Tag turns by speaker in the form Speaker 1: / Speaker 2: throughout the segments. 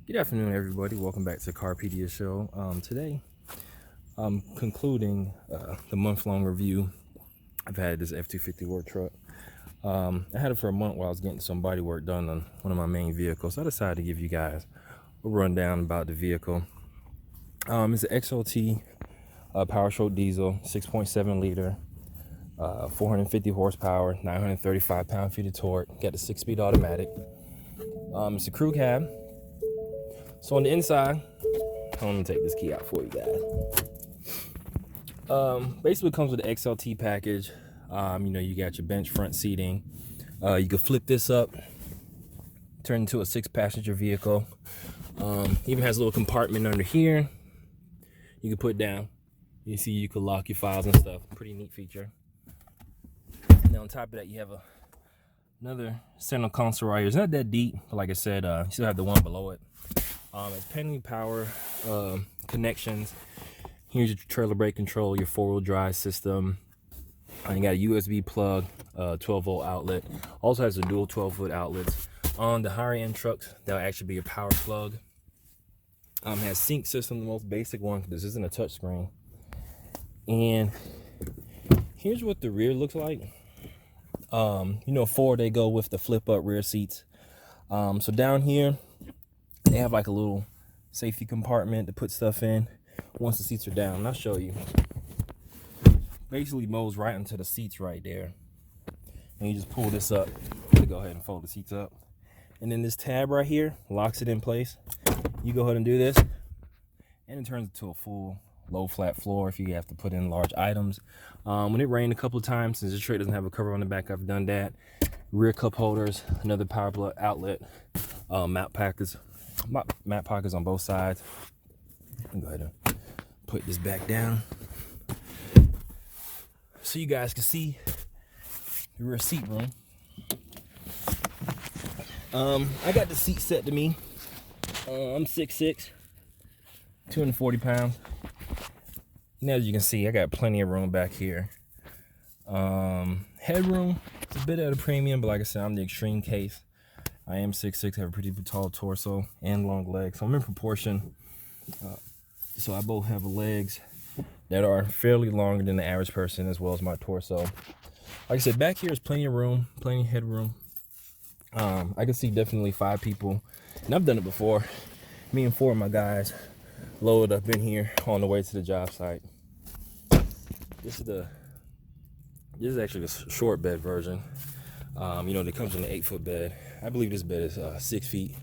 Speaker 1: Good afternoon, everybody. Welcome back to Carpedia show. Today, I'm concluding the month-long review. I've had this F250 work truck. I had it for a month while I was getting some body work done on one of my main vehicles. So I decided to give you guys a rundown about the vehicle. It's an XLT powerstroke diesel, 6.7 liter, 450 horsepower, 935 pound-feet of torque. Got the 6-speed automatic. It's a crew cab. So on the inside, I'm gonna take this key out for you guys. Basically it comes with the XLT package. You got your bench front seating. You can flip this up, turn into a 6-passenger vehicle. Even has a little compartment under here. You can put down. You see, you can lock your files and stuff. Pretty neat feature. And then on top of that, you have another center console right here. It's not that deep, but like I said, you still have the one below it. It's pending power connections. Here's your trailer brake control, your 4-wheel drive system. You got a USB plug, 12-volt outlet. Also has a dual 12-foot outlets. On the higher end trucks, that'll actually be a power plug. Has sync system, the most basic one. This isn't a touch screen. And here's what the rear looks like. Ford, they go with the flip up rear seats. So down here, they have like a little safety compartment to put stuff in once the seats are down. And I'll show you. Basically moves right into the seats right there. And you just pull this up to go ahead and fold the seats up. And then this tab right here locks it in place. You go ahead and do this, and it turns into a full low flat floor if you have to put in large items. When it rained a couple of times, since this tray doesn't have a cover on the back, I've done that. Rear cup holders, another power plug outlet, map pockets on both sides. Go ahead and put this back down so you guys can see the rear seat room. I got the seat set to me. I'm 6'6", 240 pounds. And as you can see, I got plenty of room back here. Headroom, it's a bit at a premium, but like I said, I'm the extreme case. I am 6'6", have a pretty tall torso and long legs, so I'm in proportion. So I both have legs that are fairly longer than the average person, as well as my torso. Like I said, back here is plenty of room, plenty of headroom. I can see definitely 5 people, and I've done it before. Me and 4 of my guys load up in here on the way to the job site. This is actually the short bed version. That comes in an 8-foot bed. I believe this bed is 6 feet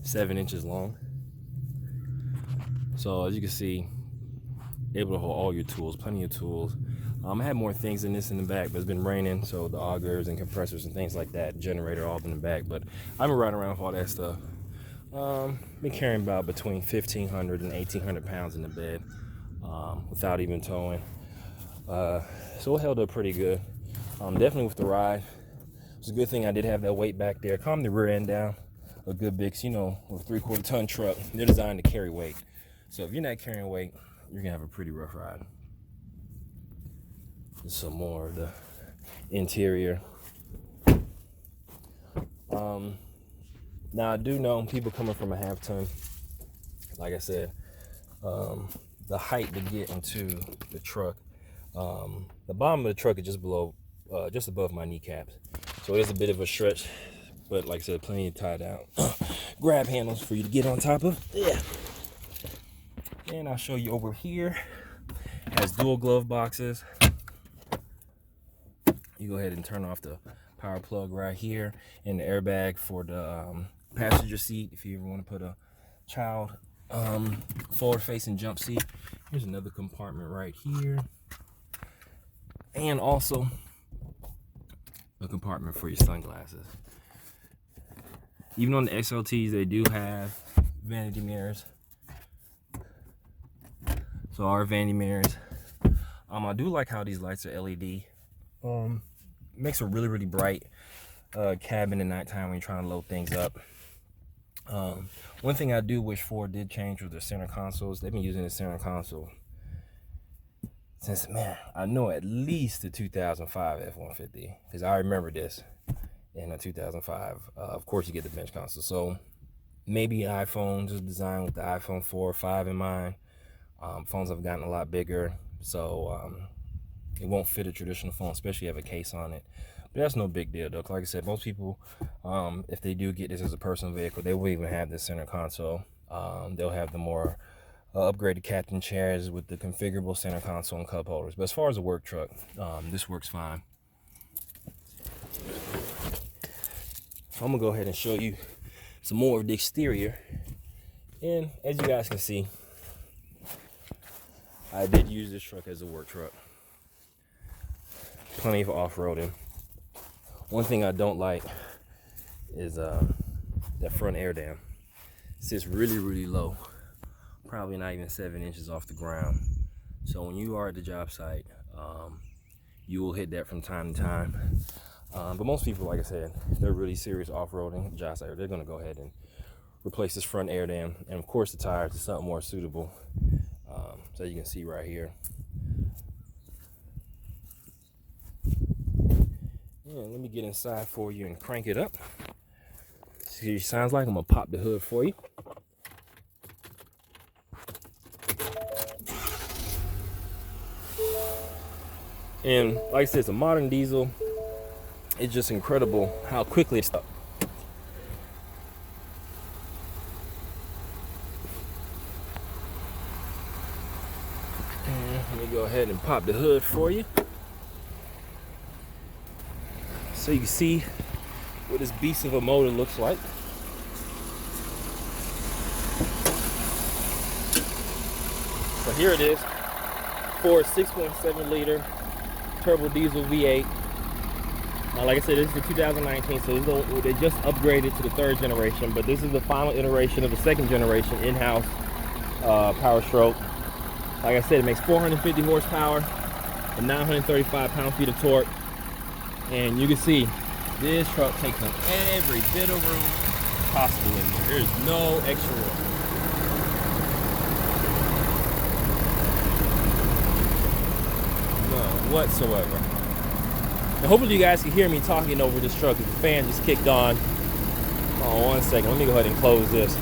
Speaker 1: 7 inches long. So as you can see, able to hold all your tools, plenty of tools. I had more things than this in the back, but it's been raining, so the augers and compressors and things like that, generator, all in the back. But I've been riding around with all that stuff. Been carrying about between 1,500 and 1,800 pounds in the bed, without even towing. So it held up pretty good. Definitely with the ride. It's a good thing I did have that weight back there. Calm the rear end down a good bit, 'cause, with a 3/4 ton truck, they're designed to carry weight. So if you're not carrying weight, you're gonna have a pretty rough ride. Some more of the interior. Now I do know people coming from a half ton, like I said, the height to get into the truck, the bottom of the truck is just above my kneecaps, so it is a bit of a stretch, but like I said, plenty of tie down grab handles for you to get on top of. Yeah. And I'll show you over here. It has dual glove boxes. You go ahead and turn off the power plug right here, and the airbag for the passenger seat if you ever want to put a child forward facing jump seat. Here's another compartment right here, and also a compartment for your sunglasses. Even on the XLTs, they do have vanity mirrors. So our vanity mirrors, I do like how these lights are LED. Makes a really, really bright cabin at nighttime when you're trying to load things up. One thing I do wish Ford did change was their center consoles. They've been using the center console since, I know at least the 2005 F-150, because I remember this in the 2005. Of course, you get the bench console. So maybe iPhones is designed with the iPhone 4 or 5 in mind. Phones have gotten a lot bigger, so it won't fit a traditional phone, especially if you have a case on it. But that's no big deal though. Like I said, most people, if they do get this as a personal vehicle, they will even have this center console. They'll have the more upgraded captain chairs with the configurable center console and cup holders. But as far as a work truck, this works fine. So I'm gonna go ahead and show you some more of the exterior. And as you guys can see, I did use this truck as a work truck. Plenty of off-roading. One thing I don't like is that front air dam. It sits really, really low. Probably not even 7 inches off the ground. So when you are at the job site, you will hit that from time to time. But most people, like I said, if they're really serious off-roading job site, they're gonna go ahead and replace this front air dam. And of course the tires is something more suitable. So you can see right here. Yeah, let me get inside for you and crank it up. See what it sounds like. I'm gonna pop the hood for you. And like I said, it's a modern diesel. It's just incredible how quickly it's up. And let me go ahead and pop the hood for you, so you can see what this beast of a motor looks like. So here it is, Ford 6.7 liter turbo diesel V8. Like I said, this is the 2019, so they just upgraded to the 3rd generation, but this is the final iteration of the 2nd generation in-house Powerstroke. Like I said, it makes 450 horsepower and 935 pound-feet of torque. And you can see this truck takes up every bit of room possible in here. There's no extra room. None whatsoever. And hopefully you guys can hear me talking over this truck because the fan just kicked on. Oh, 1 second. Let me go ahead and close this.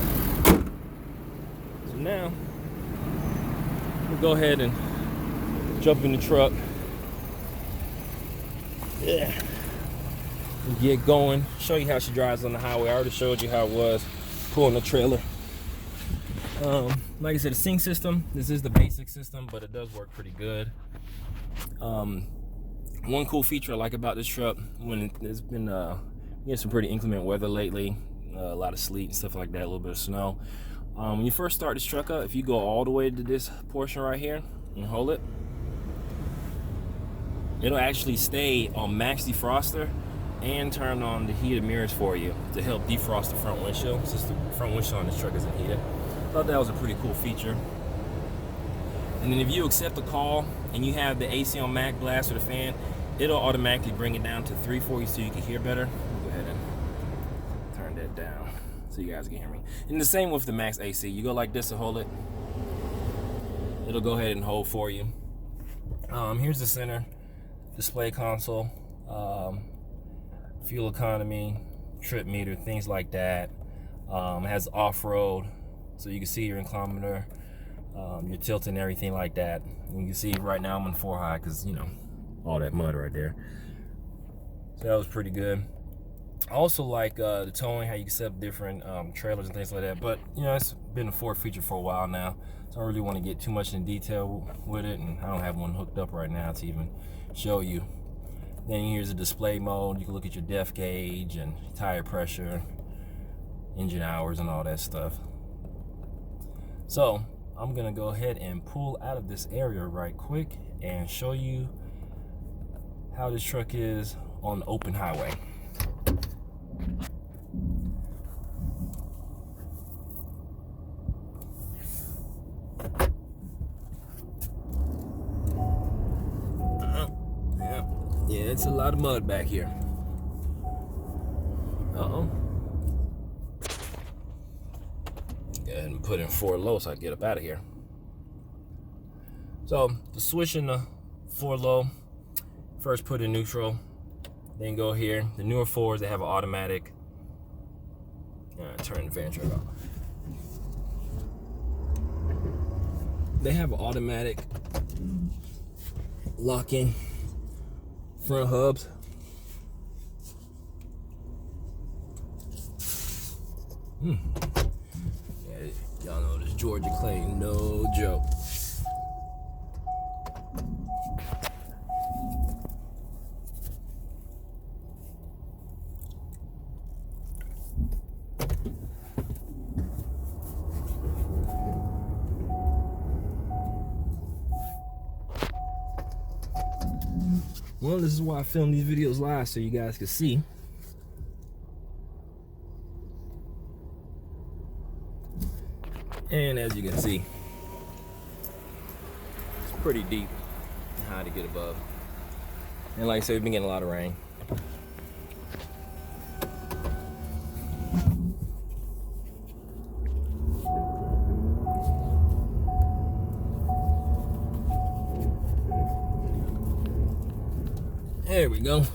Speaker 1: So now, we'll go ahead and jump in the truck. Yeah. Get going. Show you how she drives on the highway. I already showed you how it was pulling the trailer. Like I said, the sync system, this is the basic system, but it does work pretty good. One cool feature I like about this truck, when it's been some pretty inclement weather lately, a lot of sleet and stuff like that, a little bit of snow. When you first start this truck up, if you go all the way to this portion right here and hold it, it'll actually stay on max defroster and turn on the heated mirrors for you to help defrost the front windshield, since the front windshield on this truck isn't heated. Thought that was a pretty cool feature. And then if you accept the call and you have the AC on max blast or the fan, it'll automatically bring it down to 340 so you can hear better. Go ahead and turn that down so you guys can hear me. And the same with the max AC. You go like this to hold it. It'll go ahead and hold for you. Here's the center display console, fuel economy, trip meter, things like that. It has off-road, so you can see your inclinometer, your tilt and everything like that. And you can see right now I'm on 4 high because, you know, all that mud right there. So that was pretty good. I also like the towing, how you can set up different trailers and things like that. But, you know, it's been a Ford feature for a while now, so I don't really want to get too much in detail with it, and I don't have one hooked up right now to even show you. Then here's a display mode. You can look at your depth gauge and tire pressure, engine hours, and all that stuff. So I'm gonna go ahead and pull out of this area right quick and show you how this truck is on the open highway. Yeah, it's a lot of mud back here. Uh-oh. Go ahead and put in 4 low so I can get up out of here. So, the switch in the 4 low, first put in neutral, then go here. The newer Fords, they have an automatic, Turn the fan truck off. They have automatic locking front hubs. Yeah, y'all know this Georgia clay, no joke. Well, this is why I film these videos live, so you guys can see. And as you can see, it's pretty deep and high to get above. And like I said, we've been getting a lot of rain. There we go.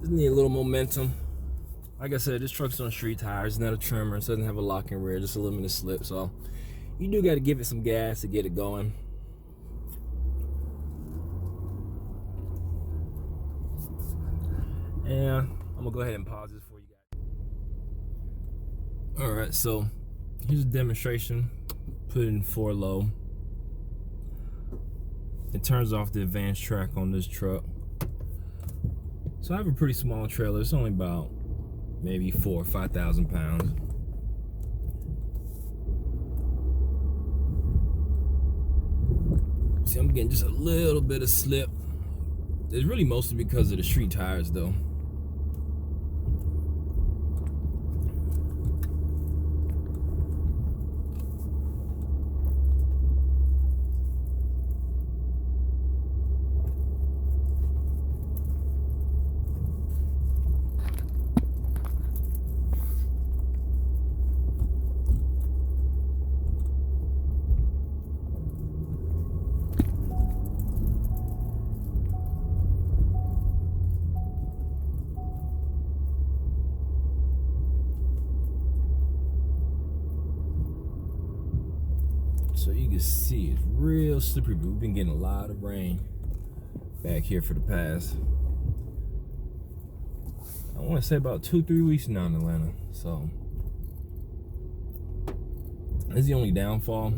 Speaker 1: Just need a little momentum. Like I said, this truck's on street tires, not a tremor. It doesn't have a locking rear, just a limited slip. So you do got to give it some gas to get it going. And I'm gonna go ahead and pause this for you guys. All right, so here's a demonstration. Put it in 4 low. It turns off the advanced track on this truck. So I have a pretty small trailer. It's only about maybe 4,000 or 5,000 pounds. See, I'm getting just a little bit of slip. It's really mostly because of the street tires though. So you can see it's real slippery, but we've been getting a lot of rain back here for the past, I want to say about 2-3 weeks now in Atlanta. So that's the only downfall.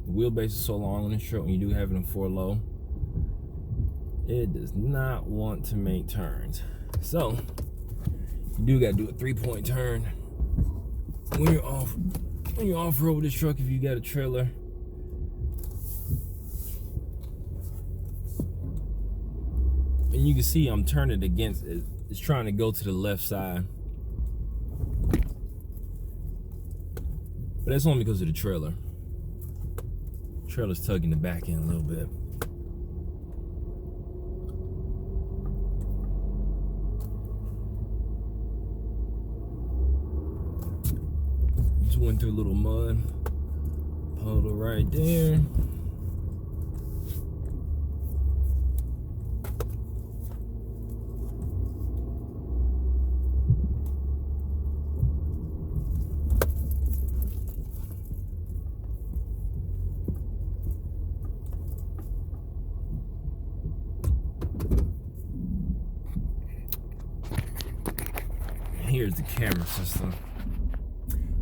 Speaker 1: The wheelbase is so long on this truck when you do have it in 4 low. It does not want to make turns. So you do got to do a 3-point turn when you're off-road with this truck if you got a trailer. And you can see I'm turning against it. It's trying to go to the left side. But that's only because of the trailer. The trailer's tugging the back end a little bit. Just went through a little mud. Puddle right there. Here's the camera system.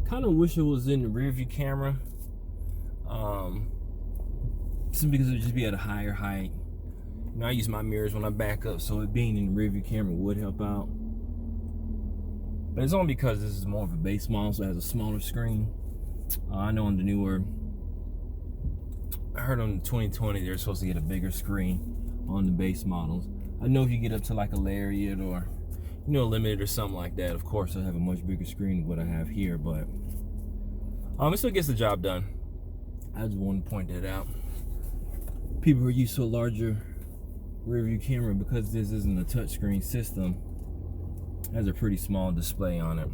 Speaker 1: Kind of wish it was in the rear view camera, simply because it would just be at a higher height. You know, I use my mirrors when I back up, so it being in the rear view camera would help out. But it's only because this is more of a base model, so it has a smaller screen. I know on the newer, I heard on the 2020 they're supposed to get a bigger screen on the base models. I know if you get up to like a Lariat or limited or something like that, of course I'll have a much bigger screen than what I have here, but it still gets the job done. I just wanted to point that out. People are used to a larger rear view camera because this isn't a touchscreen system. It has a pretty small display on it.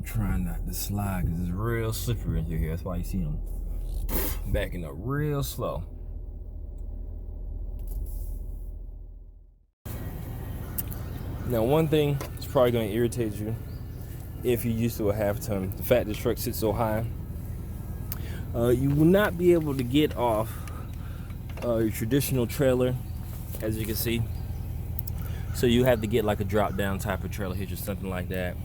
Speaker 1: trying not to slide because it's real slippery through here. That's why you see them backing up real slow. Now, one thing that's probably going to irritate you if you're used to a half ton, the fact this truck sits so high, you will not be able to get off your traditional trailer, as you can see. So you have to get like a drop down type of trailer hitch or something like that.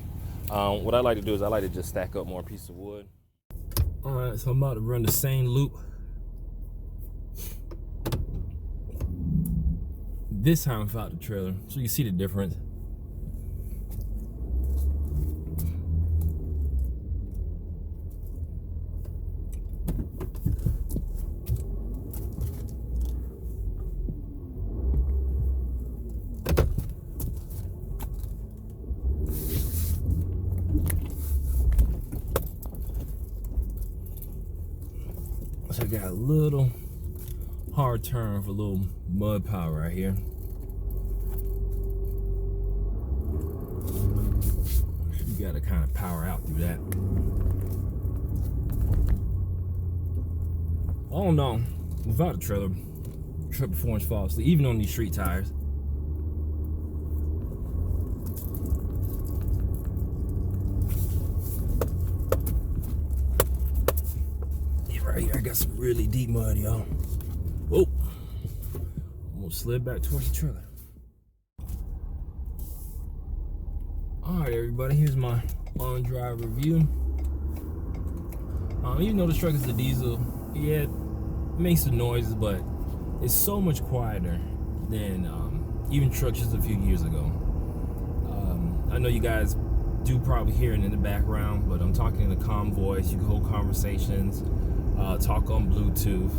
Speaker 1: What I like to do is I like to just stack up more pieces of wood. All right, so I'm about to run the same loop. This time without the trailer, so you see the difference. So I got a little hard turn for a little mud power right here. You gotta kind of power out through that. Oh no, without a trailer, truck performance falls asleep, even on these street tires. Right here, I got some really deep mud, y'all. Oh, almost slid back towards the trailer. All right, everybody, here's my on-drive review. Even though this truck is a diesel, yeah, it makes some noises, but it's so much quieter than even trucks just a few years ago. I know you guys do probably hear it in the background, but I'm talking in a calm voice. You can hold conversations. Talk on Bluetooth.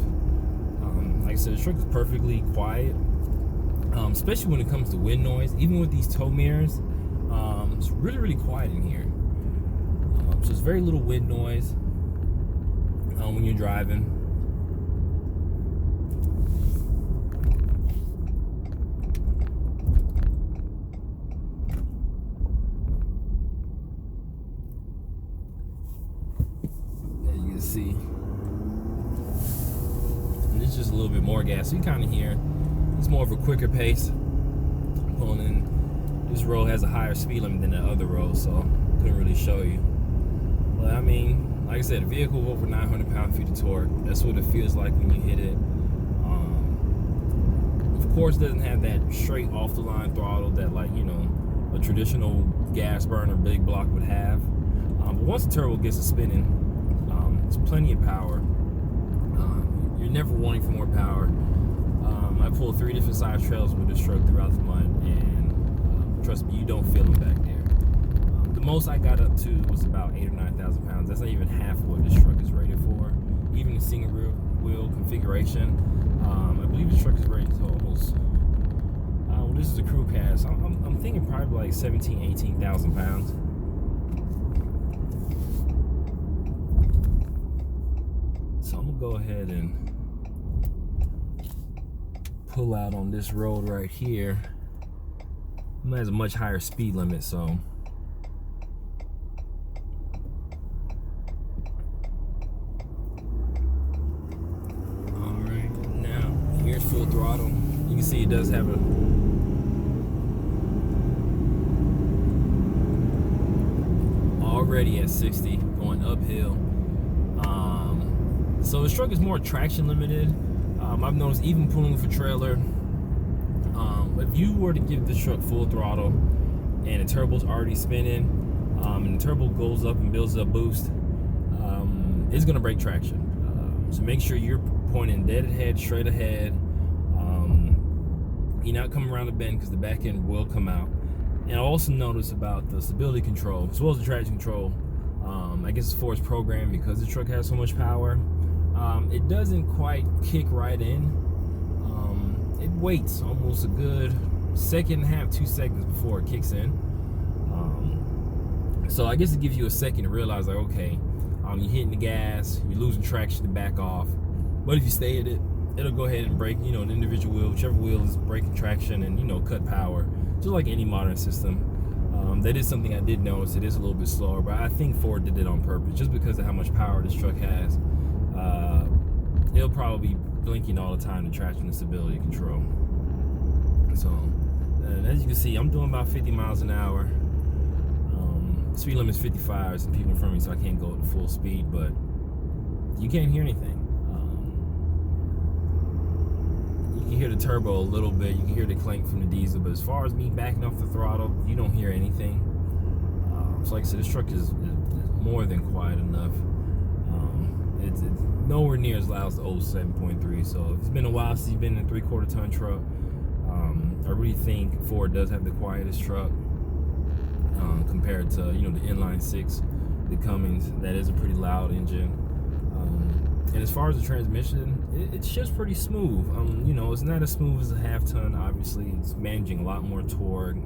Speaker 1: Like I said, the truck is perfectly quiet, especially when it comes to wind noise. Even with these tow mirrors, it's really, really quiet in here. So there's very little wind noise when you're driving. As you can see, it's just a little bit more gas, so you kind of hear it's more of a quicker pace. Pulling in, this road has a higher speed limit than the other road, so couldn't really show you. But I mean, like I said, a vehicle with over 900 pound-feet of torque, that's what it feels like when you hit it. Of course, it doesn't have that straight off the line throttle that, like, you know, a traditional gas burner big block would have. But once the turbo gets to spinning, it's plenty of power. You're never wanting for more power. I pulled 3 different size trailers with this truck throughout the month, and trust me, you don't feel them back there. The most I got up to was about 8,000 or 9,000 pounds. That's not even half of what this truck is rated for. Even the single wheel configuration, I believe this truck is rated to almost, well, this is a crew cab, so I'm thinking probably like 17,000, 18,000 pounds. So I'm gonna go ahead and pull out on this road right here. It has a much higher speed limit, so alright, now here's full throttle. You can see it does have a already at 60 going uphill. So this truck is more traction limited. I've noticed even pulling for trailer, if you were to give this truck full throttle and the turbo's already spinning, and the turbo goes up and builds up boost, it's gonna break traction. So make sure you're pointing dead ahead, straight ahead. You're not coming around the bend because the back end will come out. And I also noticed about the stability control as well as the traction control. I guess it's for its program because the truck has so much power. It doesn't quite kick right in. It waits almost a good second and a half, 2 seconds before it kicks in. So I guess it gives you a second to realize, like, okay, you're hitting the gas, you're losing traction to back off. But if you stay at it, it'll go ahead and break, you know, the individual wheel, whichever wheel is breaking traction, and, you know, cut power, just like any modern system. That is something I did notice. It is a little bit slower, but I think Ford did it on purpose, just because of how much power this truck has. It'll probably be blinking all the time to traction and stability control. So, and as you can see, I'm doing about 50 miles an hour. Speed limit is 55. There's some people in front of me, so I can't go at full speed, but you can't hear anything. You can hear the turbo a little bit. You can hear the clank from the diesel, but as far as me backing off the throttle, you don't hear anything. So like I said, this truck is more than quiet enough. It's nowhere near as loud as the old 7.3. So if it's been a while since you've been in a 3/4 ton truck, I really think Ford does have the quietest truck compared to, you know, the inline 6, the Cummins. That is a pretty loud engine. And as far as the transmission, it's just pretty smooth. You know, it's not as smooth as a half ton. Obviously, it's managing a lot more torque.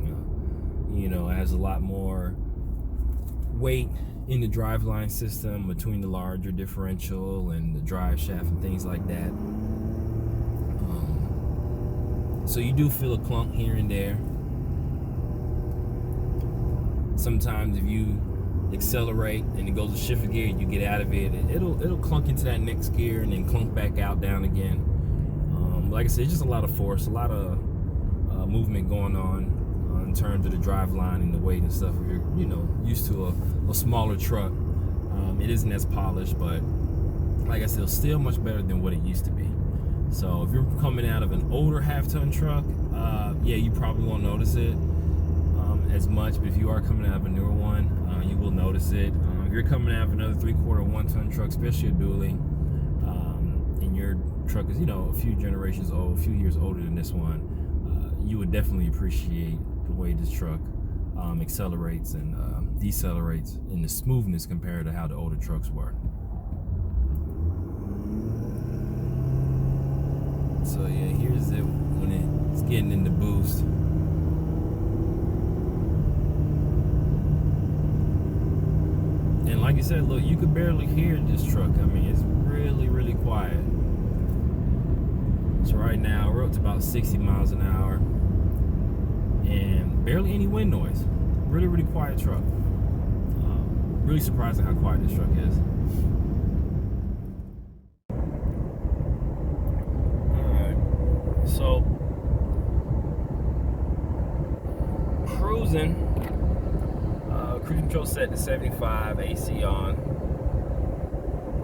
Speaker 1: You know, it has a lot more weight in the driveline system between the larger differential and the drive shaft and things like that. So you do feel a clunk here and there. Sometimes if you accelerate and it goes to shift a gear, you get out of it, it'll clunk into that next gear and then clunk back out down again. Like I said, it's just a lot of force, a lot of movement going on in terms of the drive line and the weight and stuff. If you're, you know, used to a smaller truck, it isn't as polished, but like I said, it's still much better than what it used to be. So if you're coming out of an older half-ton truck, yeah, you probably won't notice it as much, but if you are coming out of a newer one, you will notice it. If you're coming out of another 3/4 1-ton truck, especially a dually, and your truck is, you know, a few generations old, a few years older than this one, you would definitely appreciate the way this truck accelerates and decelerates in the smoothness compared to how the older trucks were. So yeah, here's it when it's getting in the boost. And like I said, look, you could barely hear this truck. I mean, it's really, really quiet. So right now, we're up to about 60 miles an hour and barely any wind noise. Really, really quiet truck. Really surprising how quiet this truck is. Alright, so cruising. Cruise control set to 75, AC on.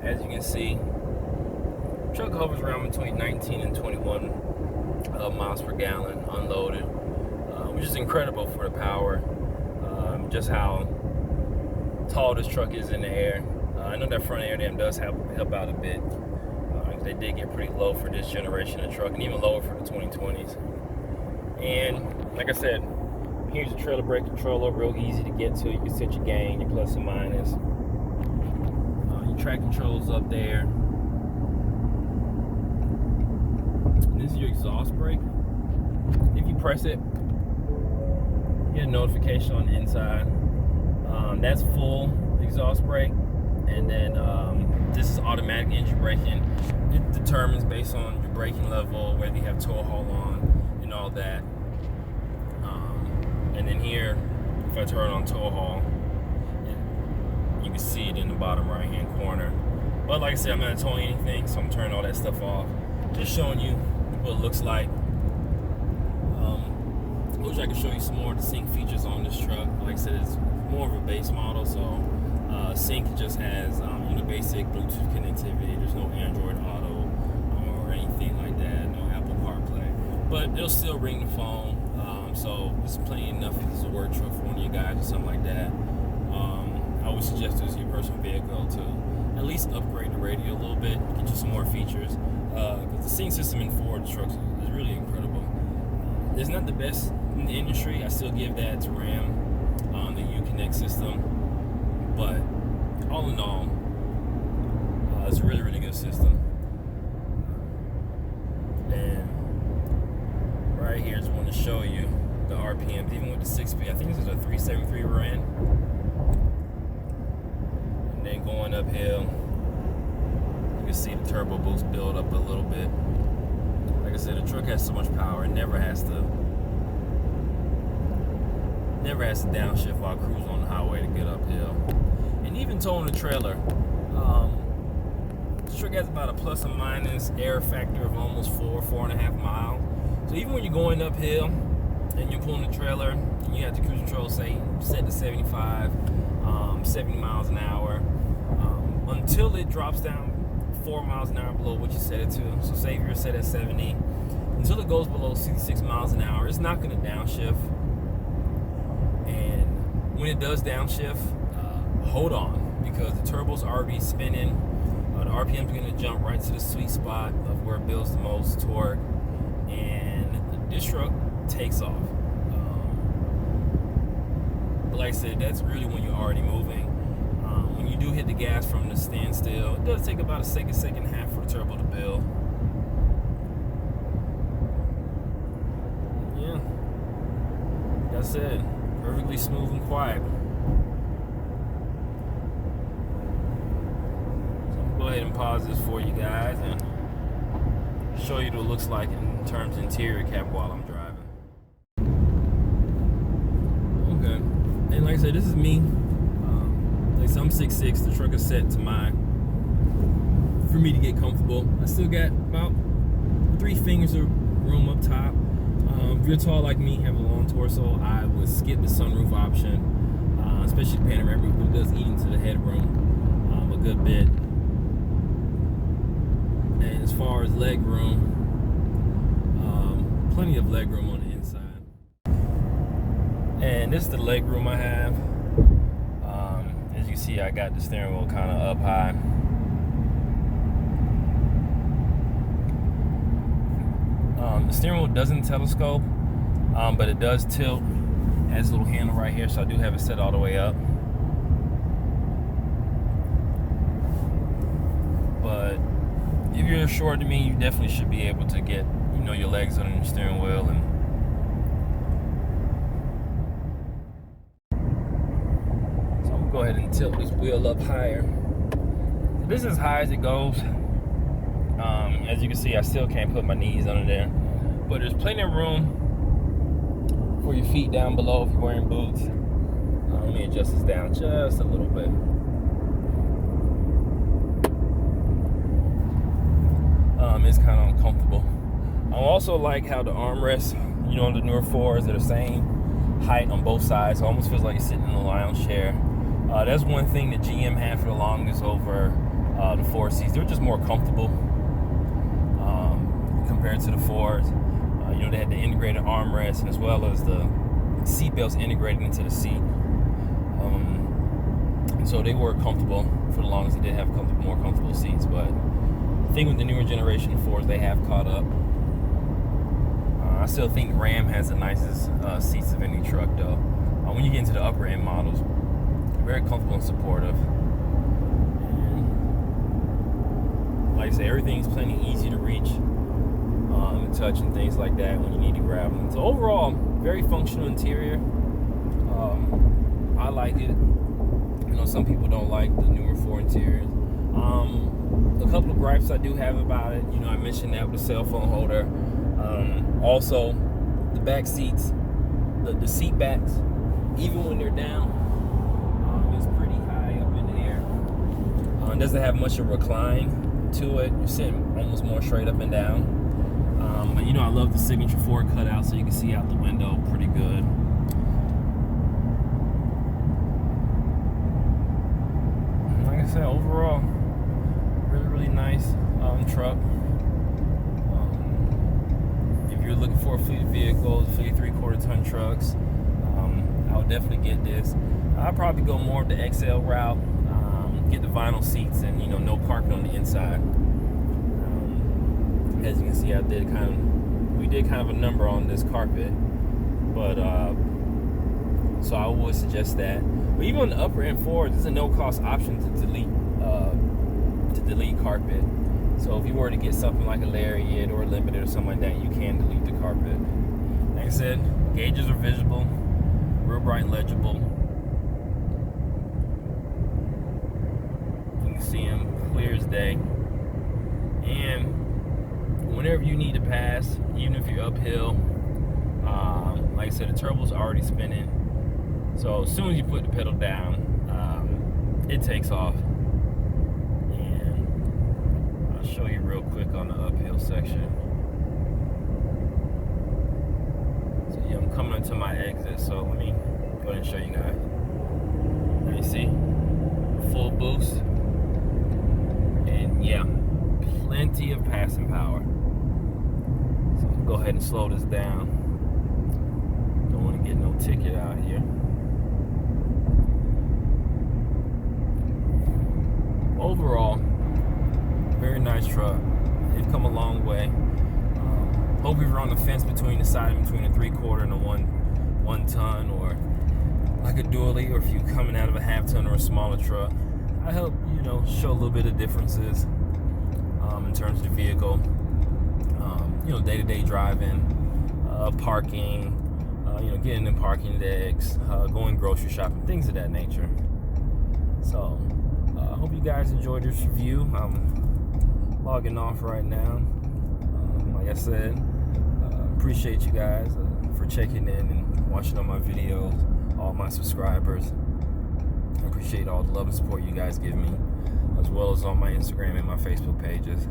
Speaker 1: As you can see, truck hovers around between 19 and 21 miles per gallon unloaded, which is incredible for the power. Just how tall this truck is in the air. I know that front air dam does help out a bit. They did get pretty low for this generation of truck, and even lower for the 2020s. And like I said, here's your trailer brake controller, real easy to get to. You can set your gain, your plus and minus. Your track controls up there. And this is your exhaust brake. If you press it, you get a notification on the inside. That's full exhaust brake. And then this is automatic engine braking. It determines based on your braking level, whether you have tow haul on and all that. And then here, if I turn on tow haul, you can see it in the bottom right hand corner. But like I said, I'm not towing anything, so I'm turning all that stuff off. Just showing you what it looks like. I wish I could show you some more of the sync features on this truck. Like I said, it's more of a base model, so sync just has you know, basic Bluetooth connectivity. There's no Android Auto or anything like that, no Apple CarPlay. But it'll still ring the phone. So it's plenty enough if it's a work truck for one of you guys or something like that. I would suggest this your personal vehicle to at least upgrade the radio a little bit, get you some more features. Because the sync system in Ford trucks is really incredible. It's not the best in the industry. I still give that to Ram, the Uconnect system. But all in all, it's a really, really good system. And right here, I just want to show you the RPMs, even with the 6-speed. I think this is a 373 we're in. And then going uphill, you can see the turbo boost build up a little bit. Like I said, the truck has so much power, it never has to Never has to downshift while cruising on the highway to get uphill. And even towing the trailer, this truck has about a plus or minus air factor of almost 4.5 miles. So even when you're going uphill and you're pulling the trailer and you have the cruise control say set to 75, 70 miles an hour, until it drops down 4 miles an hour below what you set it to. So say if you're set at 70, until it goes below 66 miles an hour, it's not going to downshift. And when it does downshift, hold on, because the turbo's already spinning. The RPM is going to jump right to the sweet spot of where it builds the most torque, and this truck takes off. But like I said, that's really when you're already moving. When you do hit the gas from the standstill, it does take about a second and a half for the turbo to build. Yeah, like I said, perfectly smooth and quiet. So I'm gonna go ahead and pause this for you guys and show you what it looks like in terms of interior cap while I'm driving. Okay, and like I said, this is me. So I'm 6'6", the truck is set to for me to get comfortable. I still got about 3 fingers of room up top. If you're tall like me, have a long torso, I would skip the sunroof option, especially the panoramic roof, but it does eat into the headroom a good bit. And as far as leg room, plenty of leg room on the inside. And this is the leg room I have. As you see, I got the steering wheel kind of up high. The steering wheel doesn't telescope, but it does tilt. It has a little handle right here, so I do have it set all the way up. But if you're shorter than me, you definitely should be able to get, your legs under the steering wheel. And go ahead and tilt this wheel up higher. This is as high as it goes. As you can see, I still can't put my knees under there, but there's plenty of room for your feet down below if you're wearing boots. Let me adjust this down just a little bit. It's kind of uncomfortable. I also like how the armrests, on the newer 4s are the same height on both sides. So it almost feels like it's sitting in a lounge chair. That's one thing that GM had for the longest over the 4 seats. They're just more comfortable compared to the 4s. They had the integrated armrest, and as well as the seat belts integrated into the seat. And so they were comfortable for the longest. They did have more comfortable seats, but the thing with the newer generation of 4s, they have caught up. I still think Ram has the nicest seats of any truck, though. When you get into the upper end models, very comfortable and supportive. And like I say, everything's plenty easy to reach, and touch and things like that when you need to grab them. So overall, very functional interior. I like it. Some people don't like the newer 4 interiors. A couple of gripes I do have about it. I mentioned that with the cell phone holder. Also, the back seats, the seat backs, even when they're down, it's pretty high up in the air. It doesn't have much of a recline to it. You're sitting almost more straight up and down. But I love the signature 4 cutout, so you can see out the window pretty good. Like I said, overall, really nice truck. If you're looking for a fleet of vehicles, fleet of 3/4-ton trucks, I would definitely get this. I'd probably go more of the XL route, get the vinyl seats and no carpet on the inside. As you can see, we did kind of a number on this carpet, but so I would suggest that. But even on the upper end 4s, there's a no-cost option to delete carpet. So if you were to get something like a Lariat or a Limited or something like that, you can delete the carpet. Like I said, gauges are visible, real bright and legible. You can see them clear as day. And whenever you need to pass, even if you're uphill, like I said, the turbo's already spinning. So as soon as you put the pedal down, it takes off. And I'll show you real quick on the uphill section. So yeah, I'm coming into my exit, so let me go ahead and show you guys. Now you see, full boost. And yeah, plenty of passing power. So I'll go ahead and slow this down. Don't want to get no ticket out here. Overall, very nice truck. They've come a long way. Hope if you're on the fence between deciding between a 3/4 and a one ton, or like a dually, or if you're coming out of a half ton or a smaller truck, I hope show a little bit of differences in terms of the vehicle. Day-to-day driving, parking, getting in parking decks, going grocery shopping, things of that nature. So I hope you guys enjoyed this review. I'm logging off right now. Like I said, appreciate you guys for checking in and watching all my videos, all my subscribers. I appreciate all the love and support you guys give me, as well as on my Instagram and my Facebook pages.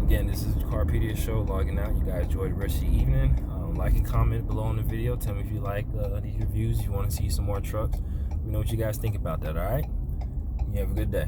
Speaker 1: Again, this is the Carpediashow logging out. You guys enjoy the rest of the evening. Like and comment below on the video. Tell me if you like these reviews. If you want to see some more trucks. Let me know what you guys think about that, all right? You have a good day.